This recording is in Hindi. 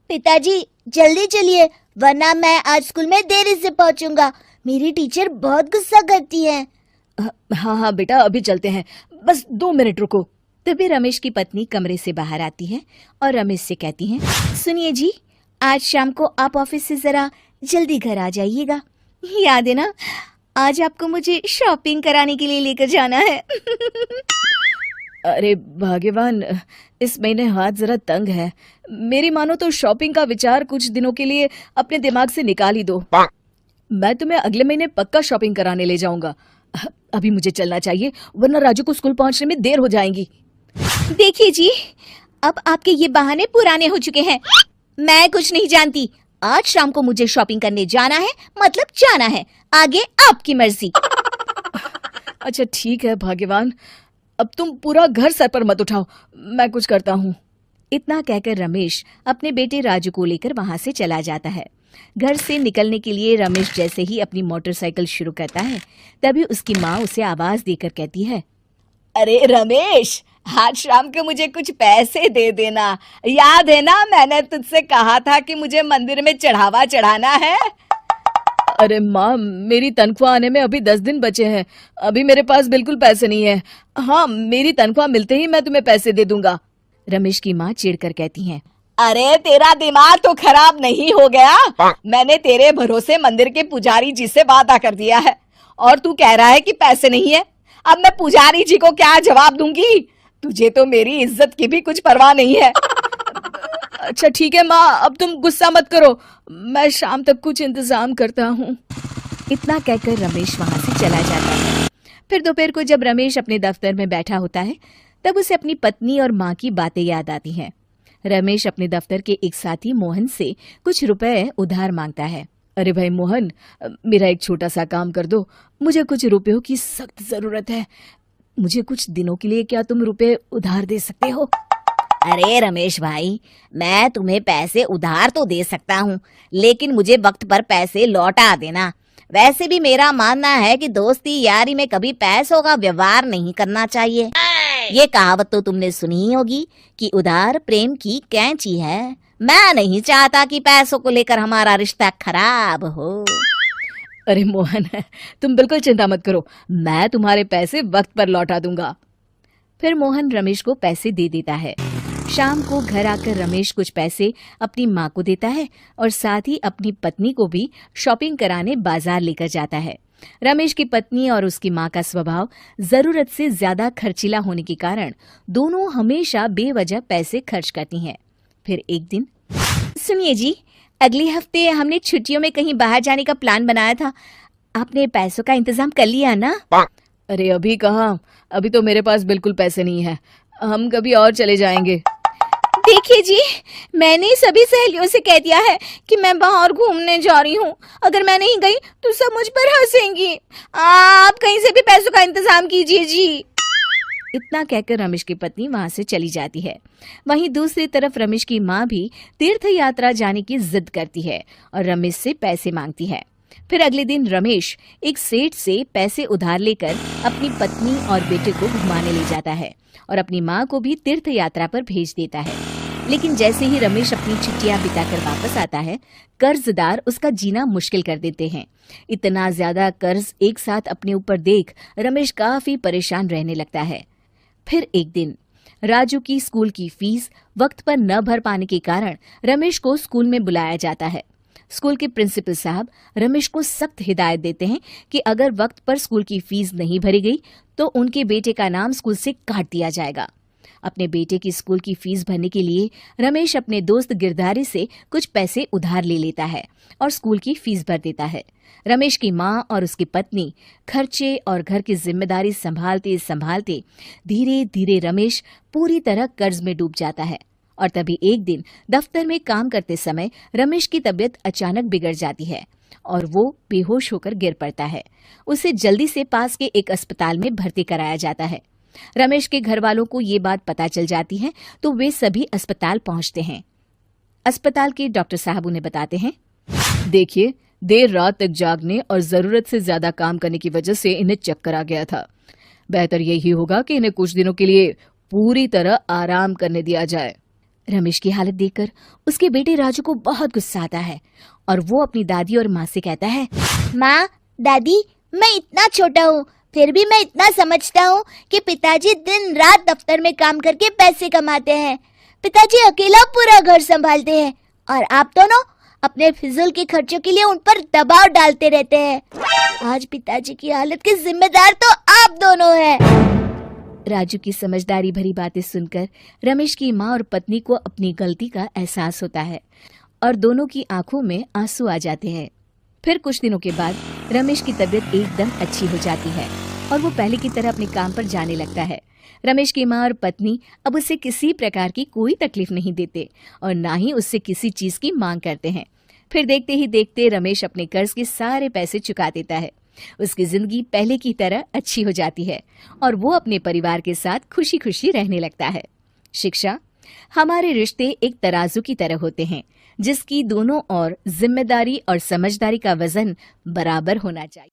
पिताजी जल्दी चलिए, वरना मैं आज स्कूल में देरी से पहुंचूंगा। मेरी टीचर बहुत गुस्सा करती है। हाँ हाँ बेटा, अभी चलते हैं, बस 2 मिनट रुको। तभी रमेश की पत्नी कमरे से बाहर आती है और रमेश से कहती हैं, सुनिए जी, आज शाम को आप ऑफिस से जरा जल्दी घर आ जाइएगा। याद है ना, आज आपको मुझे शॉपिंग कराने के लिए लेकर जाना है। अरे भाग्यवान, इस महीने हाथ जरा तंग है। मेरी मानो तो शॉपिंग का विचार कुछ दिनों के लिए अपने दिमाग से निकाल ही दो। मैं तुम्हें अगले महीने पक्का शॉपिंग कराने ले जाऊंगा। अभी मुझे चलना चाहिए, वरना राजू को स्कूल पहुंचने में देर हो जाएगी। देखिए जी, अब आपके ये बहाने पुराने हो चुके हैं। मैं कुछ नहीं जानती। आज शाम को मुझे शॉपिंग करने जाना है, मतलब जाना है। आगे आपकी मर्जी। अच्छा ठीक है भाग्यवान, अब तुम पूरा घर सर पर मत उठाओ, मैं कुछ करता हूँ। इतना कहकर रमेश अपने बेटे राजू को लेकर वहां से चला जाता है। घर से निकलने के लिए रमेश जैसे ही अपनी मोटरसाइकिल शुरू करता है, तभी उसकी माँ उसे आवाज देकर कहती है, अरे रमेश, आज शाम को मुझे कुछ पैसे दे देना। याद है ना, मैंने तुझसे कहा था कि मुझे मंदिर में चढ़ावा चढ़ाना है। अरे माँ, मेरी तनख्वाह आने में अभी 10 दिन बचे हैं। अभी मेरे पास बिल्कुल पैसे नहीं है। हाँ, मेरी तनख्वाह मिलते ही मैं तुम्हें पैसे दे दूंगा। रमेश की माँ चिढ़कर कहती हैं, अरे तेरा दिमाग तो खराब नहीं हो गया? मैंने तेरे भरोसे मंदिर के पुजारी जी से वादा कर दिया है और तू कह रहा है कि पैसे नहीं है। अब मैं पुजारी जी को क्या जवाब दूंगी? तुझे तो मेरी इज्जत की भी कुछ परवाह नहीं है। अच्छा ठीक है माँ, अब तुम गुस्सा मत करो, मैं शाम तक कुछ इंतजाम करता हूँ। इतना कहकर रमेश वहां से चला जाता है। फिर दोपहर को जब रमेश अपने दफ्तर में बैठा होता है, तब उसे अपनी पत्नी और माँ की बातें याद आती हैं। रमेश अपने दफ्तर के एक साथी मोहन से कुछ रुपए उधार मांगता है। अरे भाई मोहन, मेरा एक छोटा सा काम कर दो, मुझे कुछ रुपयों की सख्त जरूरत है। मुझे कुछ दिनों के लिए क्या तुम रुपए उधार दे सकते हो? अरे रमेश भाई, मैं तुम्हें पैसे उधार तो दे सकता हूँ, लेकिन मुझे वक्त पर पैसे लौटा देना। वैसे भी मेरा मानना है कि दोस्ती यारी में कभी पैसों का व्यवहार नहीं करना चाहिए। ये कहावत तो तुमने सुनी ही होगी कि उधार प्रेम की कैंची है। मैं नहीं चाहता कि पैसों को लेकर हमारा रिश्ता खराब हो। अरे मोहन, तुम बिल्कुल चिंता मत करो, मैं तुम्हारे पैसे वक्त पर लौटा दूंगा। फिर मोहन रमेश को पैसे दे देता है। शाम को घर आकर रमेश कुछ पैसे अपनी माँ को देता है और साथ ही अपनी पत्नी को भी शॉपिंग कराने बाजार लेकर जाता है। रमेश की पत्नी और उसकी माँ का स्वभाव जरूरत से ज्यादा खर्चीला होने के कारण दोनों हमेशा बेवजह पैसे खर्च करती हैं। फिर एक दिन, सुनिए जी, अगले हफ्ते हमने छुट्टियों में कहीं बाहर जाने का प्लान बनाया था। आपने पैसों का इंतजाम कर लिया ना? अरे अभी कहाँ, अभी तो मेरे पास बिल्कुल पैसे नहीं है। हम कभी और चले जाएंगे। देखिए जी, मैंने सभी सहेलियों से कह दिया है कि मैं बाहर घूमने जा रही हूँ। अगर मैं नहीं गई तो सब मुझ पर हंसेंगी। आप कहीं से भी पैसों का इंतजाम कीजिए जी। इतना कहकर रमेश की पत्नी वहां से चली जाती है। वहीं दूसरी तरफ रमेश की माँ भी तीर्थ यात्रा जाने की जिद करती है और रमेश से पैसे मांगती है। फिर अगले दिन रमेश एक सेठ से पैसे उधार लेकर अपनी पत्नी और बेटे को घुमाने ले जाता है और अपनी माँ को भी तीर्थ यात्रा पर भेज देता है। लेकिन जैसे ही रमेश अपनी छुट्टियां बिताकर वापस आता है, कर्जदार उसका जीना मुश्किल कर देते हैं। इतना ज्यादा कर्ज एक साथ अपने ऊपर देख रमेश काफी परेशान रहने लगता है। फिर एक दिन राजू की स्कूल की फीस वक्त पर न भर पाने के कारण रमेश को स्कूल में बुलाया जाता है। स्कूल के प्रिंसिपल साहब रमेश को सख्त हिदायत देते हैं कि अगर वक्त पर स्कूल की फीस नहीं भरी गई तो उनके बेटे का नाम स्कूल से काट दिया जाएगा। अपने बेटे की स्कूल की फीस भरने के लिए रमेश अपने दोस्त गिरधारी से कुछ पैसे उधार ले लेता है और स्कूल की फीस भर देता है। रमेश की माँ और उसकी पत्नी खर्चे और घर की जिम्मेदारी संभालते संभालते धीरे धीरे रमेश पूरी तरह कर्ज में डूब जाता है। और तभी एक दिन दफ्तर में काम करते समय रमेश की तबीयत अचानक बिगड़ जाती है और वो बेहोश होकर गिर पड़ता है। उसे जल्दी से पास के एक अस्पताल में भर्ती कराया जाता है। रमेश के घर वालों को ये बात पता चल जाती है तो वे सभी अस्पताल पहुंचते हैं। अस्पताल के डॉक्टर साहब उन्हें बताते हैं, देखिए, देर रात तक जागने और जरूरत से ज्यादा काम करने की वजह से इन्हें चक्कर आ गया था। बेहतर यही होगा कि इन्हें कुछ दिनों के लिए पूरी तरह आराम करने दिया जाए। रमेश की हालत देखकर उसके बेटे राजू को बहुत गुस्सा आता है और वो अपनी दादी और माँ से कहता है, माँ, दादी, मैं इतना छोटा हूँ, फिर भी मैं इतना समझता हूँ कि पिताजी दिन रात दफ्तर में काम करके पैसे कमाते हैं। पिताजी अकेला पूरा घर संभालते हैं और आप दोनों अपने फिजूल के खर्चों के लिए उन पर दबाव डालते रहते हैं। आज पिताजी की हालत के जिम्मेदार तो आप दोनों हैं। राजू की समझदारी भरी बातें सुनकर रमेश की माँ और पत्नी को अपनी गलती का एहसास होता है और दोनों की आंखों में आंसू आ जाते हैं। फिर कुछ दिनों के बाद रमेश की तबीयत एकदम अच्छी हो जाती है और वो पहले की तरह अपने काम पर जाने लगता है। रमेश की माँ और पत्नी अब उसे किसी प्रकार की कोई तकलीफ नहीं देते और ना ही उससे किसी चीज की मांग करते हैं। फिर देखते ही देखते रमेश अपने कर्ज के सारे पैसे चुका देता है। उसकी जिंदगी पहले की तरह अच्छी हो जाती है और वो अपने परिवार के साथ खुशी खुशी रहने लगता है। शिक्षा, हमारे रिश्ते एक तराजू की तरह होते हैं जिसकी दोनों ओर जिम्मेदारी और समझदारी का वजन बराबर होना चाहिए।